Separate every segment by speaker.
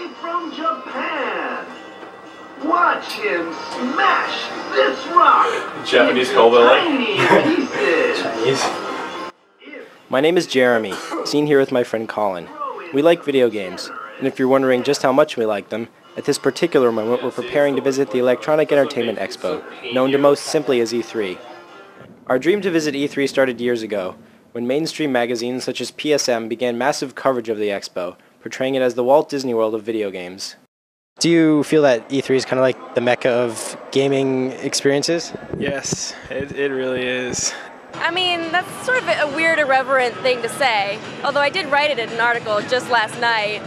Speaker 1: way from Japan. Watch him smash this rock.
Speaker 2: Japanese Colville.
Speaker 1: Chinese.
Speaker 3: My name is Jeremy, seen here with my friend Colin. We like video games, and if you're wondering just how much we like them, at this particular moment we're preparing to visit the Electronic Entertainment Expo, known to most simply as E3. Our dream to visit E3 started years ago, when mainstream magazines such as PSM began massive coverage of the expo, portraying it as the Walt Disney World of video games. Do you feel that E3 is kind of like the mecca of gaming experiences?
Speaker 4: Yes, it really is.
Speaker 5: I mean, that's sort of a weird, irreverent thing to say, although I did write it in an article just last night.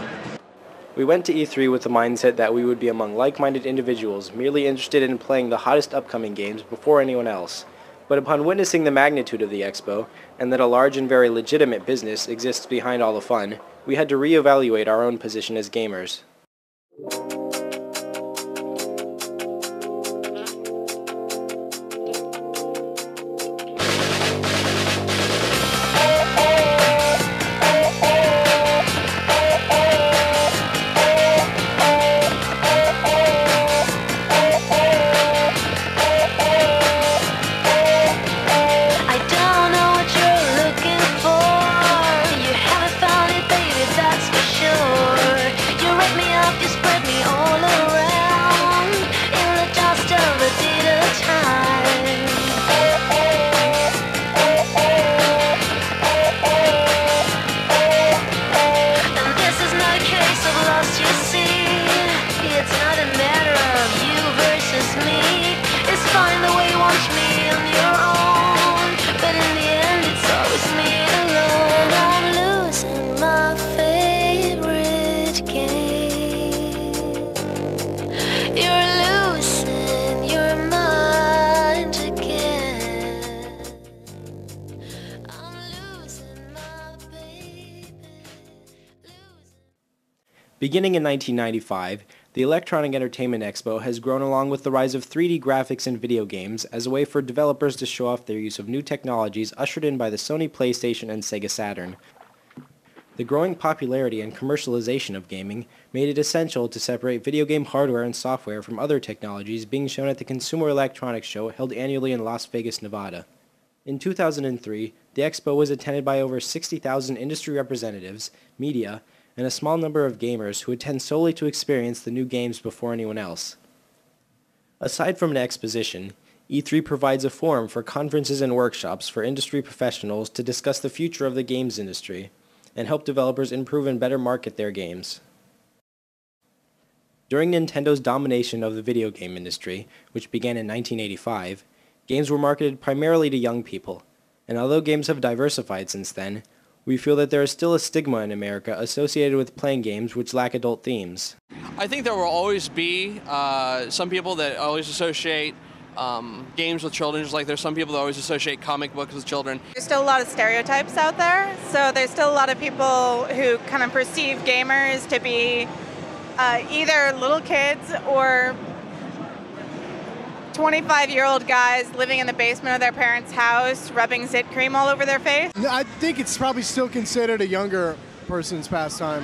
Speaker 3: We went to E3 with the mindset that we would be among like-minded individuals merely interested in playing the hottest upcoming games before anyone else. But upon witnessing the magnitude of the expo, and that a large and very legitimate business exists behind all the fun, we had to reevaluate our own position as gamers. Beginning in 1995, the Electronic Entertainment Expo has grown along with the rise of 3D graphics in video games as a way for developers to show off their use of new technologies ushered in by the Sony PlayStation and Sega Saturn. The growing popularity and commercialization of gaming made it essential to separate video game hardware and software from other technologies being shown at the Consumer Electronics Show held annually in Las Vegas, Nevada. In 2003, the expo was attended by over 60,000 industry representatives, media, and a small number of gamers who attend solely to experience the new games before anyone else. Aside from an exposition, E3 provides a forum for conferences and workshops for industry professionals to discuss the future of the games industry and help developers improve and better market their games. During Nintendo's domination of the video game industry, which began in 1985, games were marketed primarily to young people, and although games have diversified since then, we feel that there is still a stigma in America associated with playing games which lack adult themes.
Speaker 6: I think there will always be some people that always associate games with children, just like there's some people that always associate comic books with children.
Speaker 7: There's still a lot of stereotypes out there, so there's still a lot of people who kind of perceive gamers to be either little kids or 25-year-old guys living in the basement of their parents' house, rubbing zit cream all over their face.
Speaker 8: I think it's probably still considered a younger person's pastime.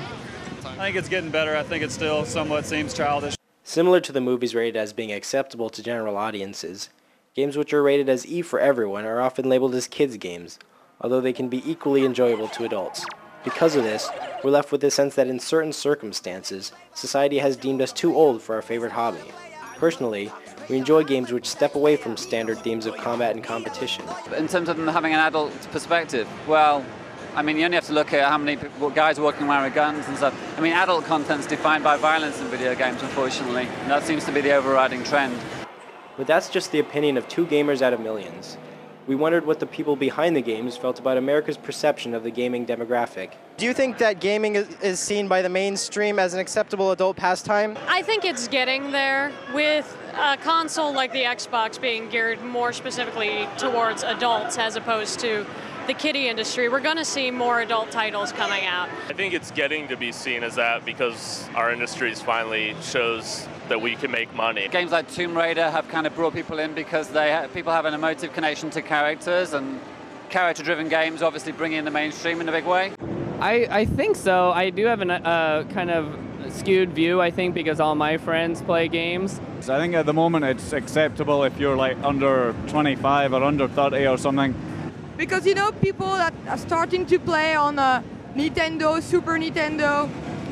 Speaker 9: I think it's getting better. I think it still somewhat seems childish.
Speaker 3: Similar to the movies rated as being acceptable to general audiences, games which are rated as E for everyone are often labeled as kids' games, although they can be equally enjoyable to adults. Because of this, we're left with the sense that in certain circumstances, society has deemed us too old for our favorite hobby. Personally, we enjoy games which step away from standard themes of combat and competition.
Speaker 10: In terms of them having an adult perspective, well, I mean, you only have to look at how many guys walking around with guns and stuff. I mean, adult content's defined by violence in video games, unfortunately. And that seems to be the overriding trend.
Speaker 3: But that's just the opinion of 2 gamers out of millions. We wondered what the people behind the games felt about America's perception of the gaming demographic. Do you think that gaming is seen by the mainstream as an acceptable adult pastime?
Speaker 11: I think it's getting there, with a console like the Xbox being geared more specifically towards adults as opposed to the kiddie industry. We're going to see more adult titles coming out.
Speaker 2: I think it's getting to be seen as that because our industry finally shows that we can make money.
Speaker 10: Games like Tomb Raider have kind of brought people in because people have an emotive connection to characters, and character-driven games obviously bring in the mainstream in a big way.
Speaker 12: I think so. I do have a kind of skewed view, I think, because all my friends play games.
Speaker 9: So I think at the moment it's acceptable if you're like under 25 or under 30 or something.
Speaker 13: Because, you know, people that are starting to play on Nintendo, Super Nintendo,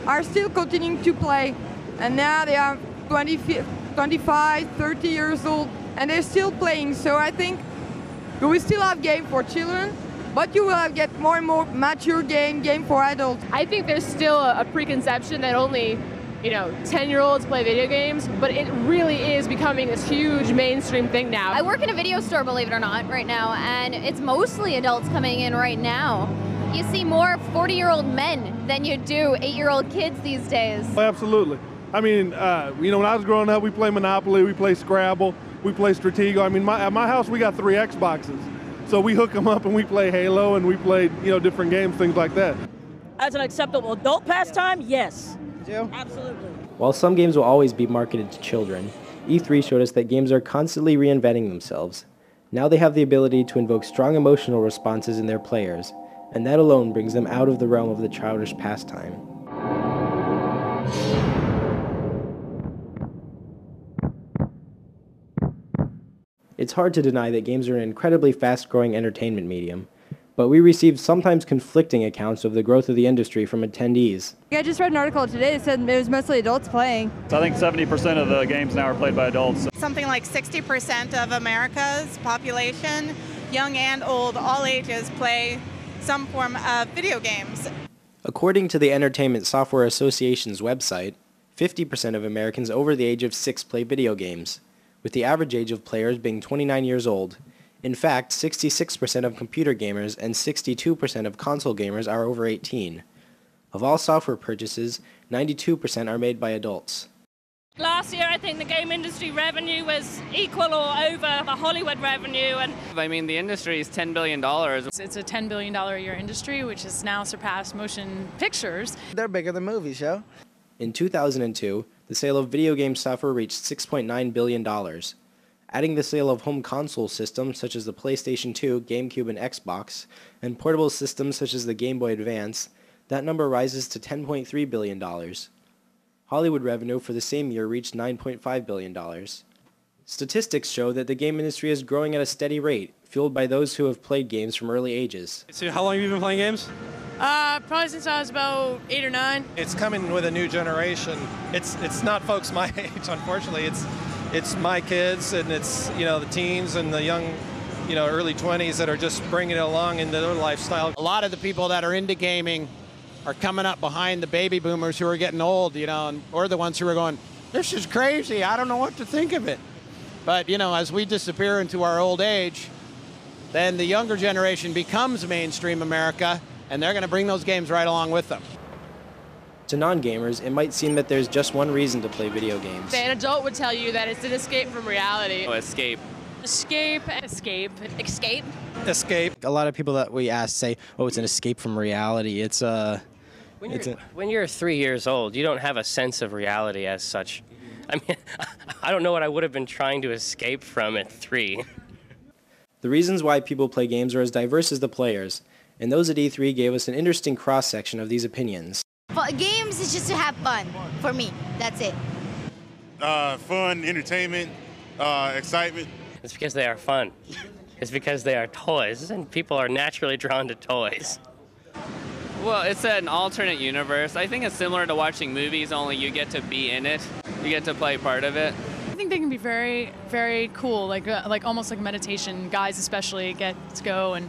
Speaker 13: are still continuing to play. And now they are 25, 30 years old, and they're still playing. So I think we will still have game for children, but you will get more and more mature game for adults.
Speaker 14: I think there's still a preconception that only, 10-year-olds play video games, but it really is becoming this huge mainstream thing now.
Speaker 15: I work in a video store, believe it or not, right now, and it's mostly adults coming in right now. You see more 40-year-old men than you do 8-year-old kids these days.
Speaker 16: Absolutely. I mean, when I was growing up, we play Monopoly, we play Scrabble, we play Stratego. I mean, at my house, we got 3 Xboxes. So we hook them up and we play Halo and we play, different games, things like that.
Speaker 17: As an acceptable adult pastime, yes. Absolutely.
Speaker 3: While some games will always be marketed to children, E3 showed us that games are constantly reinventing themselves. Now they have the ability to invoke strong emotional responses in their players, and that alone brings them out of the realm of the childish pastime. It's hard to deny that games are an incredibly fast-growing entertainment medium, but we received sometimes conflicting accounts of the growth of the industry from attendees.
Speaker 13: I just read an article today that said it was mostly adults playing.
Speaker 9: So I think 70% of the games now are played by adults.
Speaker 7: Something like 60% of America's population, young and old, all ages, play some form of video games.
Speaker 3: According to the Entertainment Software Association's website, 50% of Americans over the age of 6 play video games, with the average age of players being 29 years old. In fact, 66% of computer gamers and 62% of console gamers are over 18. Of all software purchases, 92% are made by adults.
Speaker 18: Last year, I think the game industry revenue was equal or over the Hollywood revenue. And
Speaker 12: I mean, the industry is $10 billion.
Speaker 19: It's a $10 billion a year industry, which has now surpassed motion pictures.
Speaker 20: They're bigger than movies, yo.
Speaker 3: In 2002, the sale of video game software reached $6.9 billion. Adding the sale of home console systems such as the PlayStation 2, GameCube, and Xbox, and portable systems such as the Game Boy Advance, that number rises to $10.3 billion. Hollywood revenue for the same year reached $9.5 billion. Statistics show that the game industry is growing at a steady rate, fueled by those who have played games from early ages.
Speaker 21: So how long have you been playing games?
Speaker 19: Probably since I was about 8 or 9.
Speaker 22: It's coming with a new generation. It's not folks my age, unfortunately. It's my kids, and it's the teens and the young, early 20s that are just bringing it along into their lifestyle.
Speaker 23: A lot of the people that are into gaming are coming up behind the baby boomers who are getting old, and we're the ones who are going, this is crazy, I don't know what to think of it. But, as we disappear into our old age, then the younger generation becomes mainstream America, and they're going to bring those games right along with them.
Speaker 3: To non-gamers, it might seem that there's just one reason to play video games.
Speaker 14: An adult would tell you that it's an escape from reality.
Speaker 12: Oh, escape.
Speaker 19: Escape. Escape.
Speaker 15: Escape.
Speaker 20: Escape. A lot of people that we ask say, oh, it's an escape from reality. It's
Speaker 24: When you're 3 years old, you don't have a sense of reality as such. I mean, I don't know what I would have been trying to escape from at 3.
Speaker 3: The reasons why people play games are as diverse as the players, and those at E3 gave us an interesting cross-section of these opinions.
Speaker 15: But games is just to have fun, for me. That's it.
Speaker 25: Fun, entertainment, excitement.
Speaker 24: It's because they are fun. It's because they are toys, and people are naturally drawn to toys.
Speaker 12: Well, it's an alternate universe. I think it's similar to watching movies, only you get to be in it. You get to play part of it.
Speaker 19: I think they can be very, very cool, like almost like meditation. Guys especially get to go and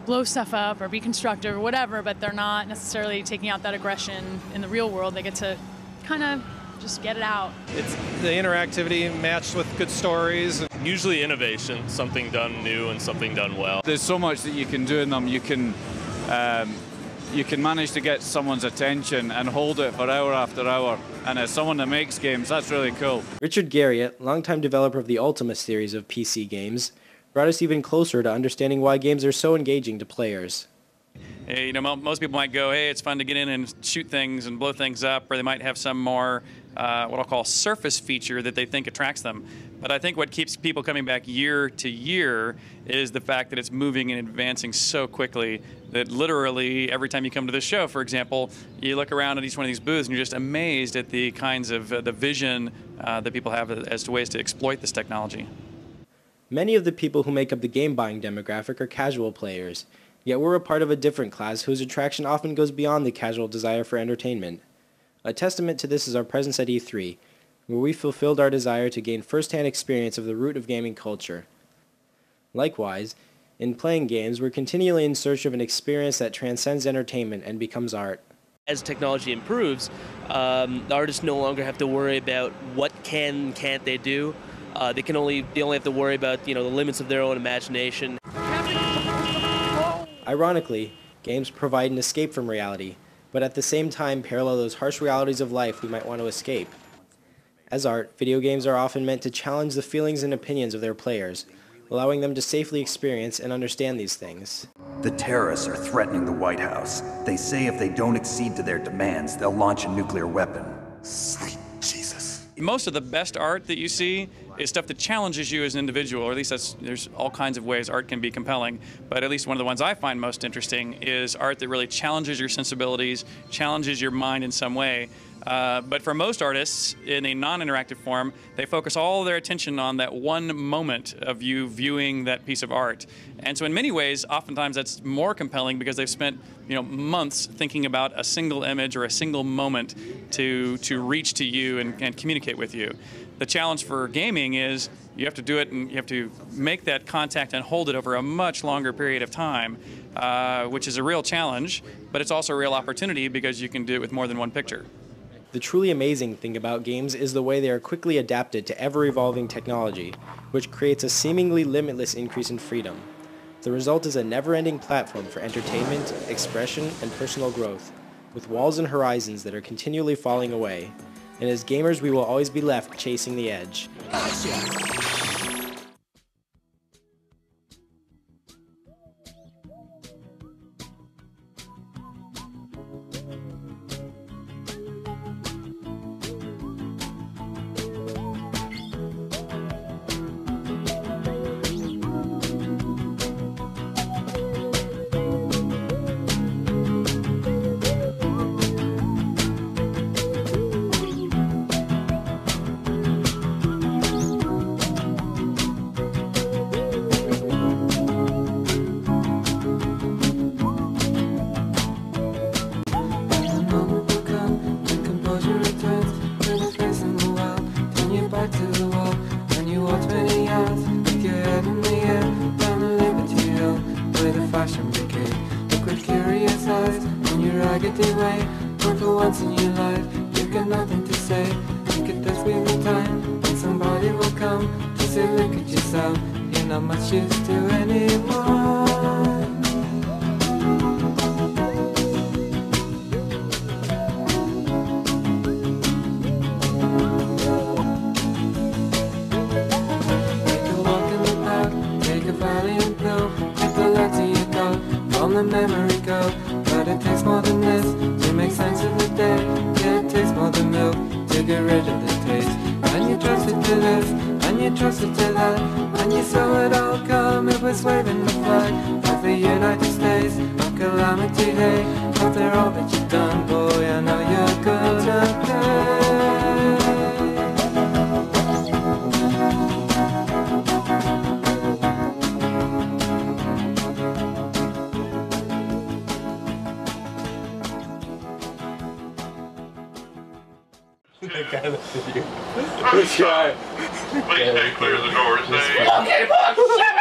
Speaker 19: blow stuff up or be constructive or whatever, but they're not necessarily taking out that aggression in the real world. They get to kind of just get it out.
Speaker 22: It's the interactivity matched with good stories.
Speaker 2: Usually innovation, something done new and something done well.
Speaker 9: There's so much that you can do in them. You can manage to get someone's attention and hold it for hour after hour. And as someone that makes games, that's really cool.
Speaker 3: Richard Garriott, longtime developer of the Ultima series of PC games, brought us even closer to understanding why games are so engaging to players.
Speaker 26: Hey, most people might go, hey, it's fun to get in and shoot things and blow things up, or they might have some more what I'll call surface feature that they think attracts them. But I think what keeps people coming back year to year is the fact that it's moving and advancing so quickly that literally every time you come to this show, for example, you look around at each one of these booths and you're just amazed at the kinds of the vision that people have as to ways to exploit this technology.
Speaker 3: Many of the people who make up the game buying demographic are casual players, yet we're a part of a different class whose attraction often goes beyond the casual desire for entertainment. A testament to this is our presence at E3, where we fulfilled our desire to gain first-hand experience of the root of gaming culture. Likewise, in playing games, we're continually in search of an experience that transcends entertainment and becomes art.
Speaker 1: As technology improves, the artists no longer have to worry about what can and can't they do. They only have to worry about the limits of their own imagination.
Speaker 3: Ironically, games provide an escape from reality, but at the same time parallel those harsh realities of life we might want to escape. As art, video games are often meant to challenge the feelings and opinions of their players, allowing them to safely experience and understand these things.
Speaker 4: The terrorists are threatening the White House. They say if they don't accede to their demands, they'll launch a nuclear weapon. Sweet Jesus.
Speaker 26: Most of the best art that you see is stuff that challenges you as an individual, or at least there's all kinds of ways art can be compelling, but at least one of the ones I find most interesting is art that really challenges your sensibilities, challenges your mind in some way. But for most artists, in a non-interactive form, they focus all their attention on that one moment of you viewing that piece of art. And so in many ways, oftentimes that's more compelling because they've spent months thinking about a single image or a single moment to reach to you and communicate with you. The challenge for gaming is you have to do it and you have to make that contact and hold it over a much longer period of time, which is a real challenge, but it's also a real opportunity because you can do it with more than one picture.
Speaker 3: The truly amazing thing about games is the way they are quickly adapted to ever-evolving technology, which creates a seemingly limitless increase in freedom. The result is a never-ending platform for entertainment, expression, and personal growth, with walls and horizons that are continually falling away. And as gamers, we will always be left chasing the edge.
Speaker 5: Please stay clear of the door. Say, okay, Bob, shut up!